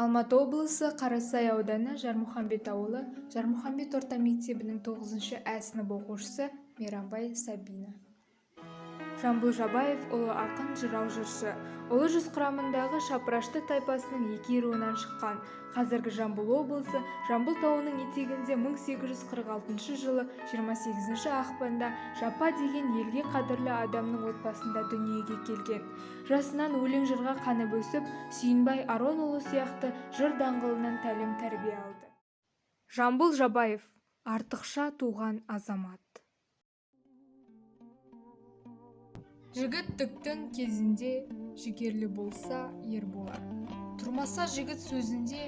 Алматы облысы Қарасай ауданы Жармұхамбет ауылы Жармұхамбет орта мектебінің 9-шы А сынып оқушысы Мейрамбай Сабина. Жамбыл Жабаев ұлы ақын, жырау жыршы. Ұлы жүз құрамындағы Шапырашты тайпасының екі руынан шыққан. Қазіргі Жамбыл облысы Жамбыл тауының етегінде 1846 жылы 28 ақпанда Жапа деген елге қадірлі адамның отбасында дүниеге келген. Жасынан өлең жырға қанып өсіп, Сүйінбай Аронұлы сияқты жыр даңғылынан тәлім тәрбие алды. Жамбыл Жабаев артықша туған азамат. Жігіт тіктің кезінде жігерлі болса ер болар. Тұрмаса жігіт сөзінде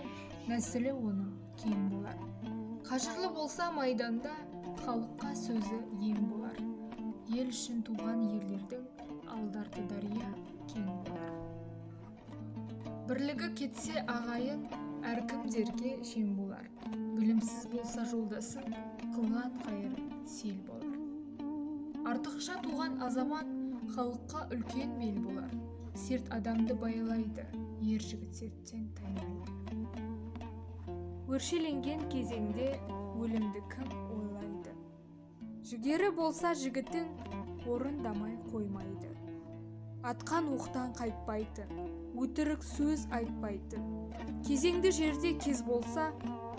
нәсілі оның кең болар. Қажырлы болса майданда халыққа сөзі ем болар. Ел үшін туған ерлердің алдарты дария кең болар. Бірлігі кетсе ағайын әркімдерге жем болар. Білімсіз болса жолдасың қылған қайыр сел болар. Артықша туған азамат халыққа үлкен бел болар. Серт адамды байлайды, ер жігіт серттен таймайды. Өршеленген кезеңде өлімді кім ойлайды? Жігері болса жігітің орындамай қоймайды. Атқан оқтан қайтпайтын, өтірік сөз айтпайтын. Кезеңді жерде кез болса,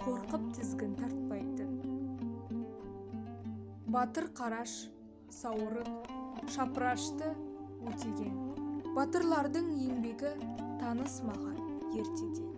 қорқып тізгін тартпайтын. Батыр Қараш, Сауырық, Шапырашты өтеген. Батырлардың еңбегі таныс маған ертеден.